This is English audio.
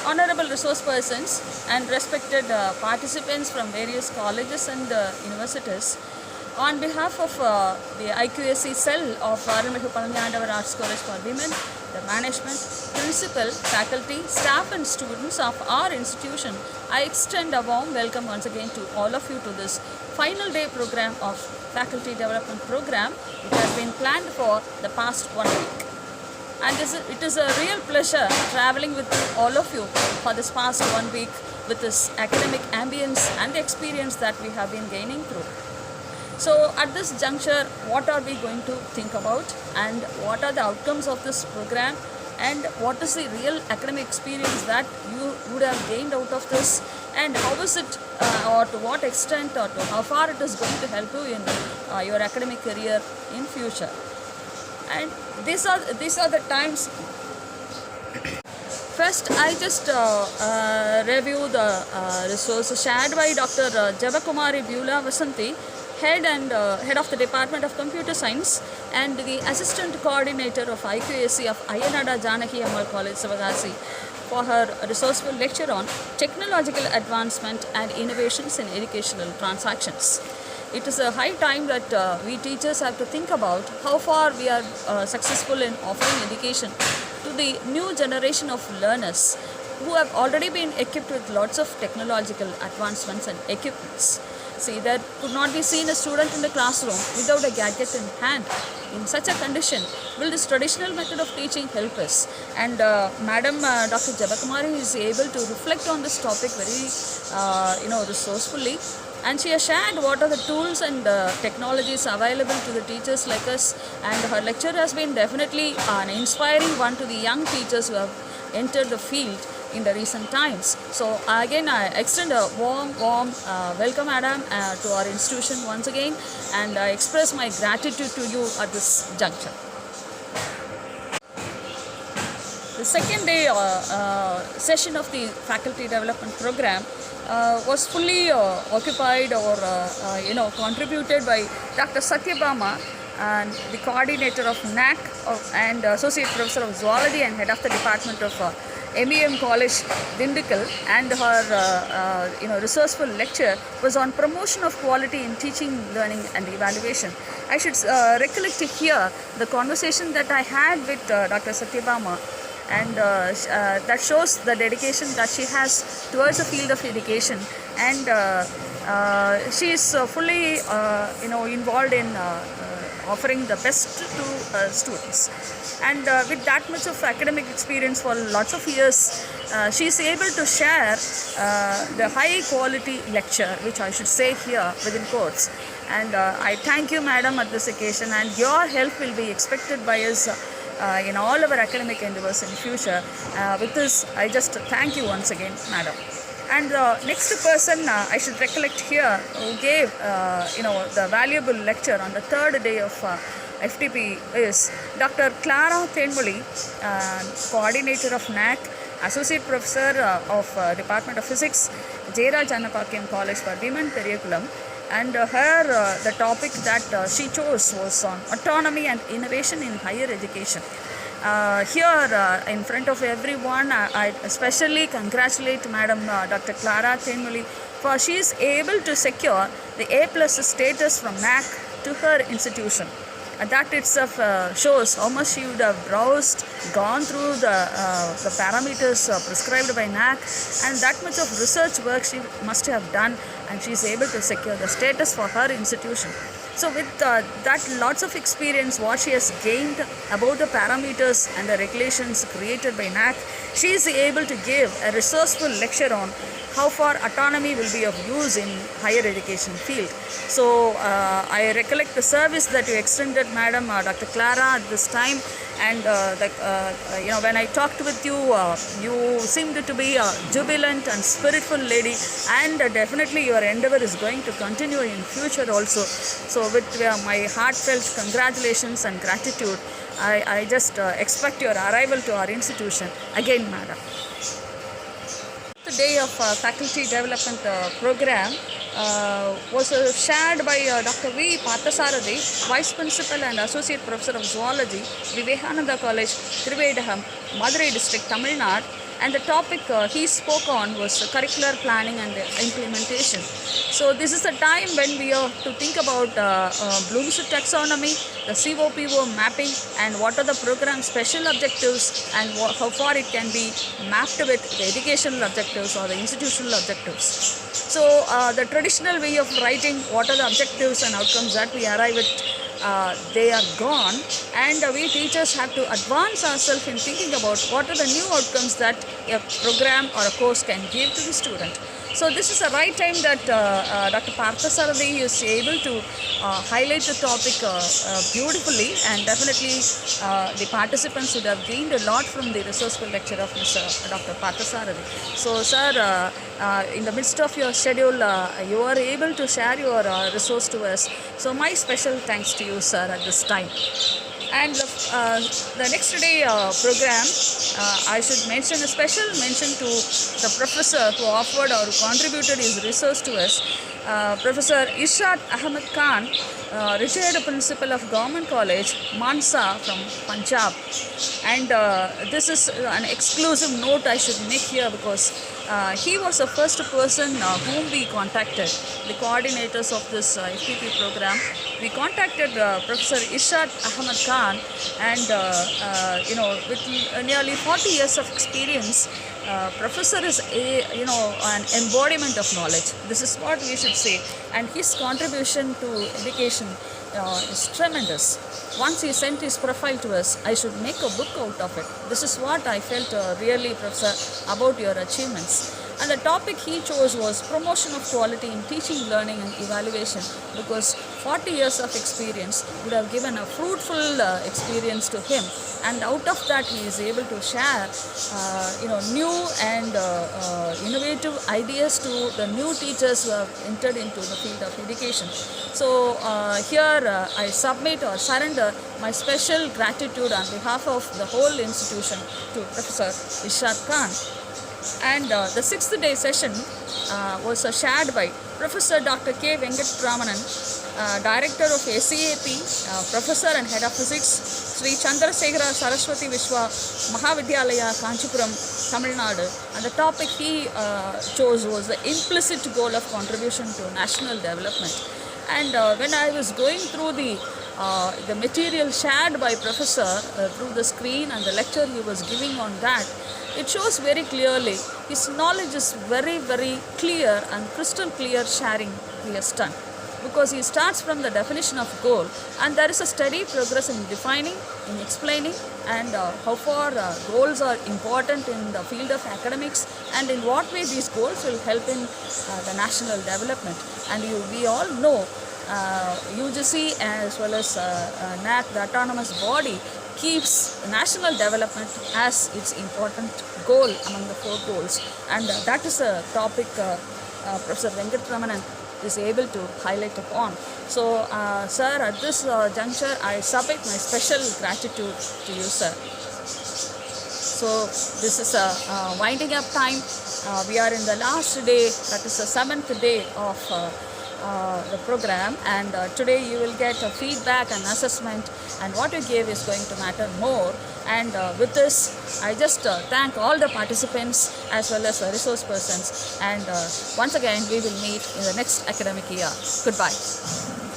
honorable resource persons and respected participants from various colleges and universities, on behalf of the IQAC cell of Arulmigu Palaniandavarar Arts College for Women, the management, principal, faculty, staff and students of our institution, I extend a warm welcome once again to all of you to this final day program of Faculty Development Program, which has been planned for the past 1 week. And it is a real pleasure traveling with all of you for this past 1 week with this academic ambience and the experience that we have been gaining through. So at this juncture, what are we going to think about, and what are the outcomes of this program, and what is the real academic experience that you would have gained out of this, and how is it or to what extent or to how far it is going to help you in your academic career in future. And these are the times. First, I just review the resources shared by Dr. Javakumari Beulah Vasanthi, head of the Department of Computer Science and the Assistant Coordinator of IQAC of Ayanada Janaki Ammal College, Sivagasi, for her resourceful lecture on technological advancement and innovations in educational transactions. It is a high time that we teachers have to think about how far we are successful in offering education to the new generation of learners who have already been equipped with lots of technological advancements and equipments. See, there could not be seen a student in the classroom without a gadget in hand. In such a condition, will this traditional method of teaching help us? And Madam Dr. Javakumari is able to reflect on this topic very resourcefully. And she has shared what are the tools and technologies available to the teachers like us. And her lecture has been definitely an inspiring one to the young teachers who have entered the field in the recent times. So again, I extend a warm welcome, Madam, to our institution once again, and I express my gratitude to you at this juncture. The second day session of the Faculty Development Program was fully occupied or contributed by Dr. Satyabama, and the coordinator of NAC and associate professor of zoology and head of the department of MEM College, Dindikal, and her resourceful lecture was on promotion of quality in teaching, learning and evaluation. I should recollect here the conversation that I had with Dr. Satyabama, and that shows the dedication that she has towards the field of education, and she is fully involved in offering the best to students. And with that much of academic experience for lots of years, she is able to share the high quality lecture, which I should say here within quotes. And I thank you, Madam, at this occasion, and your help will be expected by us in all our academic endeavors in future. With this, I just thank you once again, Madam. And the next person I should recollect here who gave the valuable lecture on the third day of FTP is Dr. Clara Thenmuli, coordinator of NAC, associate professor of Department of Physics, Jayaraj Annapakyam College for Women, Periyakulam. And the topic that she chose was on autonomy and innovation in higher education. Here in front of everyone, I especially congratulate Madam Dr. Clara Thenmuli, for she is able to secure the A+ status from NAC to her institution. That itself shows how much she would have browsed, gone through the parameters prescribed by NAC, and that much of research work she must have done, and she is able to secure the status for her institution. So with that lots of experience, what she has gained about the parameters and the regulations created by NAC, she is able to give a resourceful lecture on how far autonomy will be of use in higher education field. So I recollect the service that you extended, Madam Dr. Clara, at this time, and when I talked with you, you seemed to be a jubilant and spiritful lady, and definitely your endeavor is going to continue in future also. So with my heartfelt congratulations and gratitude, I just expect your arrival to our institution again, Madam. The day of faculty development program was shared by Dr. V. Pathasarathi, Vice Principal and Associate Professor of Zoology, Vivekananda College, Trivandrum, Madurai District, Tamil Nadu, and the topic he spoke on was curricular planning and implementation. So this is the time when we are to think about Bloom's taxonomy, the COPO mapping, and what are the program special objectives, and how far it can be mapped with the educational objectives or the institutional objectives. So the traditional way of writing what are the objectives and outcomes that we arrive at, they are gone, and we teachers have to advance ourselves in thinking about what are the new outcomes that a program or a course can give to the student. So this is the right time that Dr. Parthasarathy is able to highlight the topic beautifully, and definitely the participants would have gained a lot from the resourceful lecture of Mr. Dr. Parthasarathy. So sir, in the midst of your schedule, you are able to share your resource to us. So my special thanks to you, sir, at this time. And the next day program, I should mention a special mention to the professor who offered or who contributed his research to us, Professor Irshad Ahmed Khan, retired principal of Government College, Mansa from Punjab. And this is an exclusive note I should make here, because he was the first person whom we contacted, the coordinators of this FPP program. We contacted Professor Irshad Ahmed Khan, and with nearly 40 years of experience, professor is an embodiment of knowledge. This is what we should say, and his contribution to education is tremendous. Once he sent his profile to us, I should make a book out of it. This is what I felt really, Professor, about your achievements. And the topic he chose was promotion of quality in teaching, learning and evaluation, because 40 years of experience would have given a fruitful experience to him, and out of that he is able to share new and innovative ideas to the new teachers who have entered into the field of education. So here I submit or surrender my special gratitude on behalf of the whole institution to Professor Irshad Khan. And the sixth day session was shared by Professor Dr. K. Venkatramanan, Director of SEAP, Professor and Head of Physics, Sri Chandrasekhara Saraswati Vishwa Mahavidyalaya, Kanchipuram, Tamil Nadu. And the topic he chose was the implicit goal of contribution to national development. And when I was going through the material shared by Professor through the screen and the lecture he was giving on that, it shows very clearly his knowledge is very, very clear and crystal clear sharing he has done, because he starts from the definition of goal, and there is a steady progress in defining, in explaining, and how far goals are important in the field of academics, and in what way these goals will help in the national development. And we all know UGC as well as NAC, the autonomous body, keeps national development as its important goal among the 4 goals, and that is a topic Professor Venkatramanan is able to highlight upon. So sir, at this juncture I submit my special gratitude to you, sir. So this is a winding up time. We are in the last day, that is the 7th day of the program, and today you will get a feedback and assessment, and what you gave is going to matter more. And with this, I just thank all the participants as well as the resource persons, and once again we will meet in the next academic year. Goodbye.